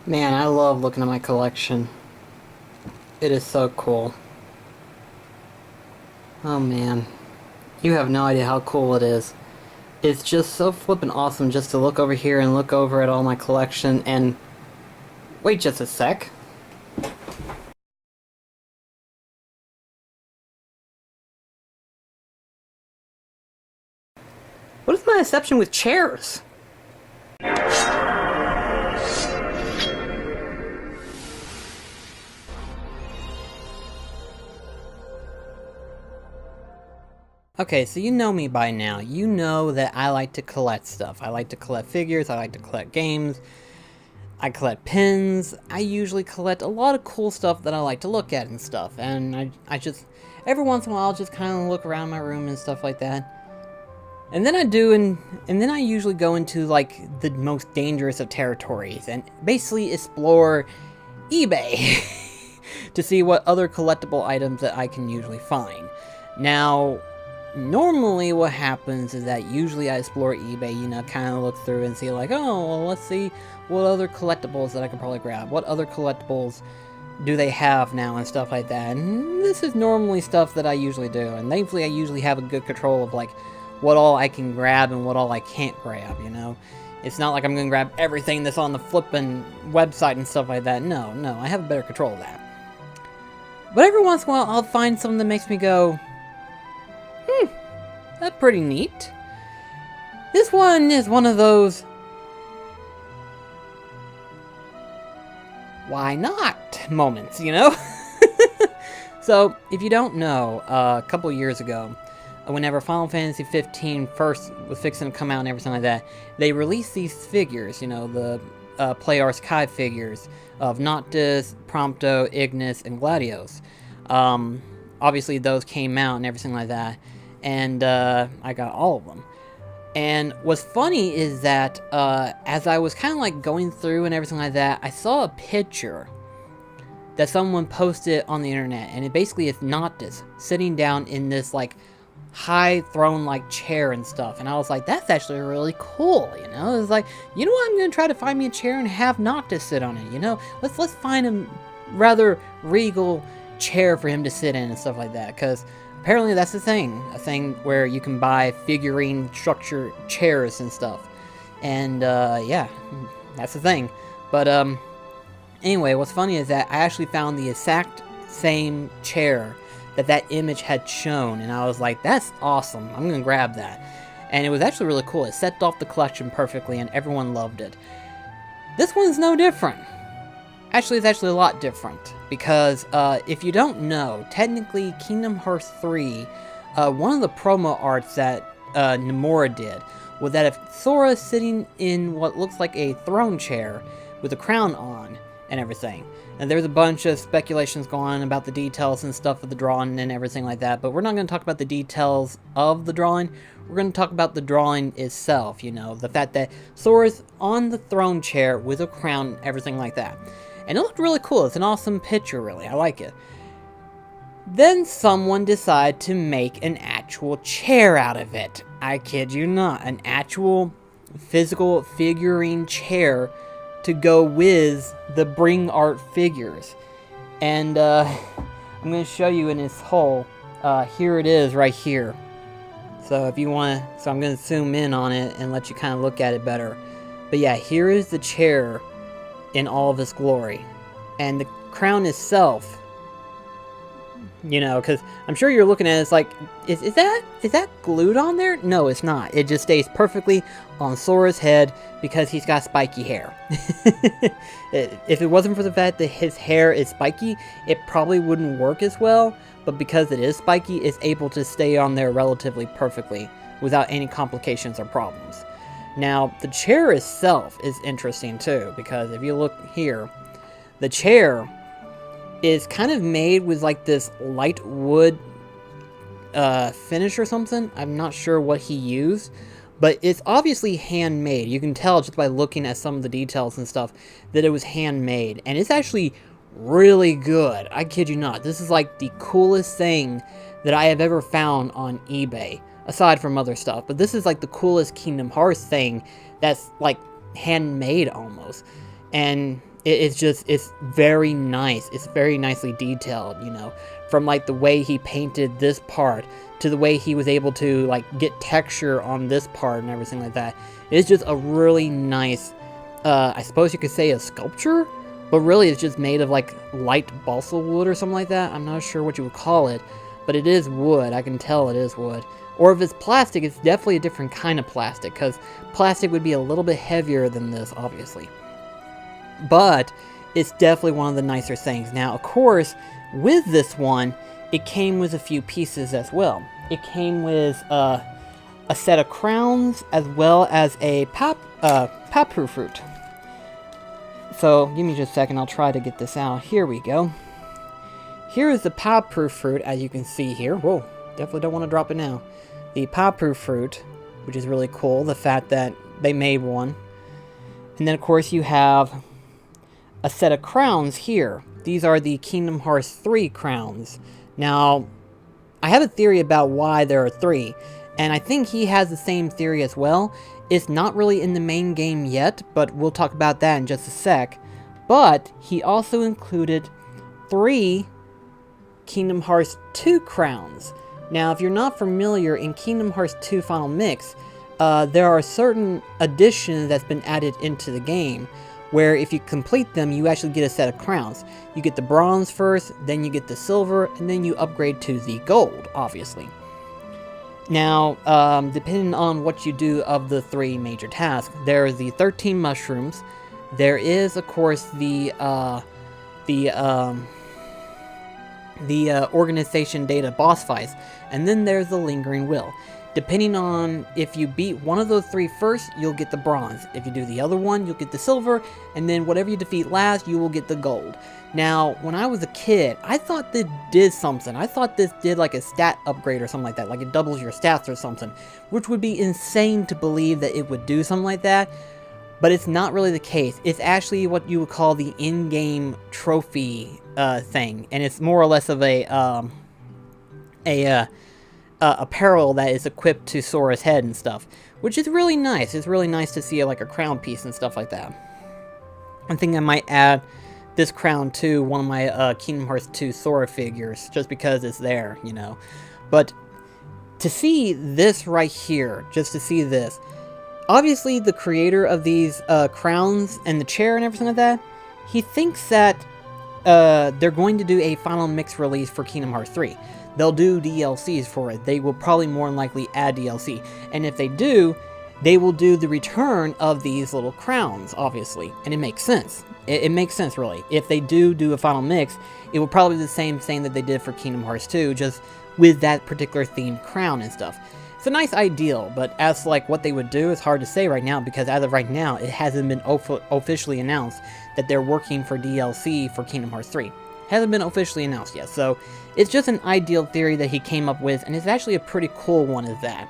Man, I love looking at my collection. It is so cool. Oh man, you have no idea how cool it is. It's just so flippin' awesome just to look over here and look over at all my collection and... Wait just a sec. What is my deception with chairs? Okay, so you know me by now. You know that I like to collect stuff. I like to collect figures, I like to collect games, I collect pins. I usually collect a lot of cool stuff that I like to look at and stuff. And I just, every once in a while, I'll just kind of look around my room and stuff like that. And then I do, and then I usually go into, like, the most dangerous of territories and basically explore eBay to see what other collectible items that I can usually find. Now, normally what happens is that usually I explore eBay, you know, kind of look through and see like, oh, well, let's see what other collectibles that I can probably grab. What other collectibles do they have now and stuff like that. And this is normally stuff that I usually do. And thankfully I usually have a good control of like what all I can grab and what all I can't grab, you know. It's not like I'm going to grab everything that's on the flippin' website and stuff like that. No, I have a better control of that. But every once in a while I'll find something that makes me go, that's pretty neat. This one is one of those why not moments, you know? So, if you don't know, a couple years ago, whenever Final Fantasy 15 first was fixing to come out and everything like that, they released these figures, you know, the Play Archive figures of Noctis, Prompto, Ignis, and Gladios. Obviously, those came out and everything like that, and I got all of them. And what's funny is that as I was kind of like going through and everything like that, I saw a picture that someone posted on the internet, and it basically is Noctis sitting down in this like high throne like chair and stuff, and I was like, that's actually really cool, you know. It's like, you know what, I'm gonna try to find me a chair and have Noctis sit on it, you know. Let's find a rather regal chair for him to sit in and stuff like that, because apparently that's a thing where you can buy figurine structure chairs and stuff, and yeah, that's the thing. But anyway, what's funny is that I actually found the exact same chair that image had shown, and I was like, that's awesome, I'm gonna grab that. And it was actually really cool. It set off the collection perfectly and everyone loved it. This one's no different. Actually, it's actually a lot different, because if you don't know, technically Kingdom Hearts 3, one of the promo arts that Nomura did was that if Sora's sitting in what looks like a throne chair with a crown on and everything, and there's a bunch of speculations going on about the details and stuff of the drawing and everything like that, but we're not going to talk about the details of the drawing. We're going to talk about the drawing itself, you know, the fact that Sora's on the throne chair with a crown and everything like that. And it looked really cool. It's an awesome picture, really. I like it. Then someone decided to make an actual chair out of it. I kid you not. An actual physical figurine chair to go with the Bring Art figures. And I'm going to show you in its whole. Here it is right here. So if you want to, so I'm going to zoom in on it and let you kind of look at it better. But yeah, here is the chair in all of its glory. And the crown itself, you know, because I'm sure you're looking at it, it's like, is that glued on there? No, it's not. It just stays perfectly on Sora's head because he's got spiky hair. If it wasn't for the fact that his hair is spiky, it probably wouldn't work as well, but because it is spiky, it's able to stay on there relatively perfectly without any complications or problems. Now, the chair itself is interesting too, because if you look here, the chair is kind of made with like this light wood finish or something. I'm not sure what he used, but it's obviously handmade. You can tell just by looking at some of the details and stuff that it was handmade, and it's actually really good. I kid you not. This is like the coolest thing that I have ever found on eBay, aside from other stuff. But this is like the coolest Kingdom Hearts thing that's like handmade almost. And it's very nice. It's very nicely detailed, you know, from like the way he painted this part to the way he was able to like get texture on this part and everything like that. It's just a really nice, I suppose you could say a sculpture, but really it's just made of like light balsa wood or something like that. I'm not sure what you would call it, but it is wood. I can tell it is wood. Or if it's plastic, it's definitely a different kind of plastic, because plastic would be a little bit heavier than this, obviously. But it's definitely one of the nicer things. Now, of course, with this one, it came with a few pieces as well. It came with a set of crowns as well as a papu fruit. So, give me just a second, I'll try to get this out. Here we go. Here is the papu fruit, as you can see here. Whoa, definitely don't want to drop it now. The papu fruit, which is really cool, the fact that they made one. And then, of course, you have a set of crowns here. These are the Kingdom Hearts 3 crowns. Now, I have a theory about why there are 3, and I think he has the same theory as well. It's not really in the main game yet, but we'll talk about that in just a sec. But he also included 3 Kingdom Hearts 2 crowns. Now, if you're not familiar, in Kingdom Hearts 2 Final Mix, there are certain additions that's been added into the game, where if you complete them, you actually get a set of crowns. You get the bronze first, then you get the silver, and then you upgrade to the gold, obviously. Now, depending on what you do of the 3 major tasks, there is the 13 mushrooms. There is, of course, the organization data boss fights, and then there's the lingering will. Depending on if you beat one of those 3 first, you'll get the bronze. If you do the other one, you'll get the silver, and then whatever you defeat last, you will get the gold. Now, when I was a kid, I thought this did something. I thought this did like a stat upgrade or something like that, like it doubles your stats or something, which would be insane to believe that it would do something like that, but it's not really the case. It's actually what you would call the in-game trophy thing, and it's more or less of a apparel that is equipped to Sora's head and stuff, which is really nice. It's really nice to see like a crown piece and stuff like that. I think I might add this crown to one of my Kingdom Hearts 2 Sora figures, just because it's there, you know. But to see this right here, just to see this, obviously the creator of these crowns and the chair and everything like that, he thinks that they're going to do a final mix release for Kingdom Hearts 3. They'll do DLCs for it. They will probably more than likely add DLC. And if they do, they will do the return of these little crowns, obviously. And it makes sense. It makes sense, really. If they do a final mix, it will probably be the same thing that they did for Kingdom Hearts 2, just with that particular themed crown and stuff. It's a nice ideal, but as like what they would do, it's hard to say right now, because as of right now, it hasn't been officially announced that they're working for DLC for Kingdom Hearts 3. Hasn't been officially announced yet, so it's just an ideal theory that he came up with, and it's actually a pretty cool one at that.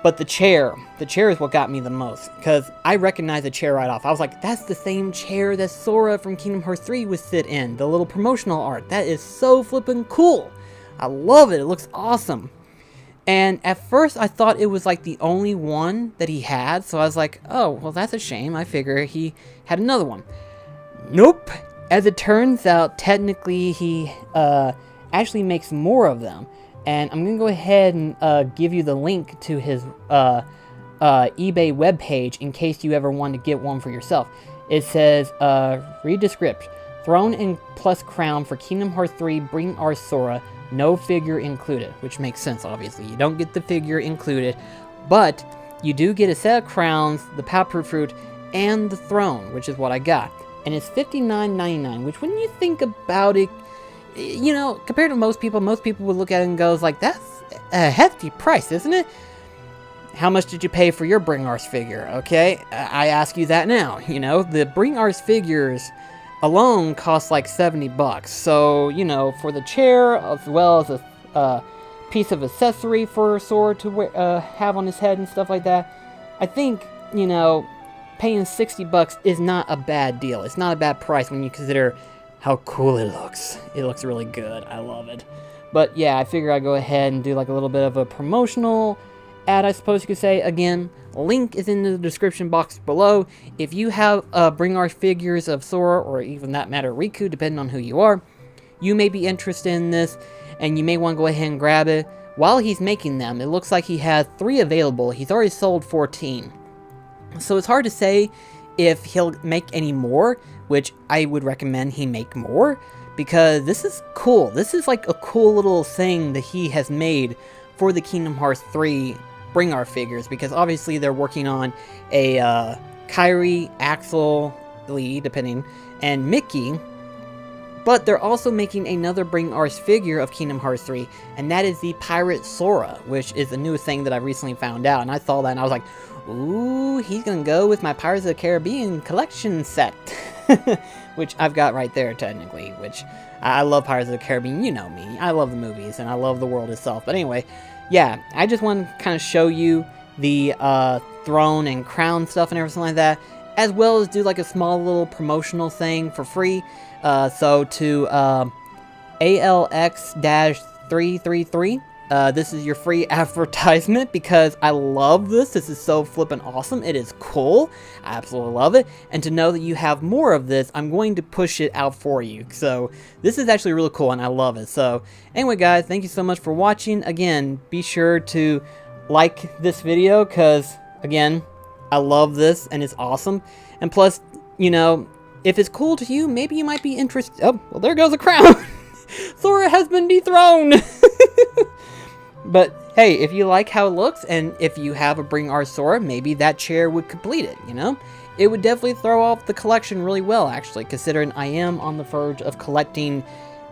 But the chair is what got me the most, because I recognized the chair right off. I was like, that's the same chair that Sora from Kingdom Hearts 3 would sit in, the little promotional art. That is so flippin' cool. I love it. It looks awesome. And at first, I thought it was like the only one that he had, so I was like, oh, well, that's a shame. I figure he had another one. Nope. As it turns out, technically, he actually makes more of them. And I'm going to go ahead and give you the link to his eBay webpage in case you ever want to get one for yourself. It says, read the script. Throne and plus crown for Kingdom Hearts 3 Bring Art Sora. No figure included. Which makes sense, obviously. You don't get the figure included. But you do get a set of crowns, the papu fruit, and the throne, which is what I got. And it's $59.99, which when you think about it, you know, compared to most people would look at it and goes like, that's a hefty price, isn't it? How much did you pay for your Bring Art figure, okay? I ask you that now, you know? The Bring Art figures alone cost like $70. So, you know, for the chair, as well as a piece of accessory for Sora to wear, have on his head and stuff like that, I think, you know, paying $60 is not a bad deal. It's not a bad price when you consider how cool it looks. It looks really good. I love it. But yeah, I figure I'd go ahead and do like a little bit of a promotional ad, I suppose you could say. Again, Link is in the description box below. If you have Bring Art figures of Sora, or even that matter Riku, depending on who you are, you may be interested in this, and you may want to go ahead and grab it. While he's making them, it looks like he has 3 available. He's already sold 14. So it's hard to say if he'll make any more, which I would recommend he make more, because this is cool. This is like a cool little thing that he has made for the Kingdom Hearts 3 Bring Art figures, because obviously they're working on a Kairi, Axel, Lee, depending, and Mickey, but they're also making another Bring Art figure of Kingdom Hearts 3, and that is the Pirate Sora, which is a new thing that I recently found out, and I saw that and I was like, ooh, he's gonna go with my Pirates of the Caribbean collection set, which I've got right there technically, which I love Pirates of the Caribbean, you know me, I love the movies, and I love the world itself, but anyway, yeah, I just want to kind of show you the throne and crown stuff and everything like that, as well as do like a small little promotional thing for free. So to ALX-333, this is your free advertisement, because I love this. This is so flippin' awesome. It is cool. I absolutely love it. And to know that you have more of this, I'm going to push it out for you. So this is actually really cool, and I love it. So anyway, guys, thank you so much for watching. Again, be sure to like this video, because, again, I love this, and it's awesome. And plus, you know, if it's cool to you, maybe you might be interested. Oh, well, there goes the crown. Sora has been dethroned. But hey, if you like how it looks, and if you have a Bring Art Sora, maybe that chair would complete it, you know? It would definitely throw off the collection really well, actually, considering I am on the verge of collecting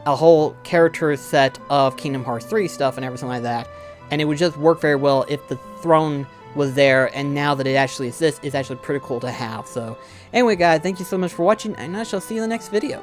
a whole character set of Kingdom Hearts 3 stuff and everything like that. And it would just work very well if the throne was there, and now that it actually exists, it's actually pretty cool to have. So anyway, guys, thank you so much for watching, and I shall see you in the next video.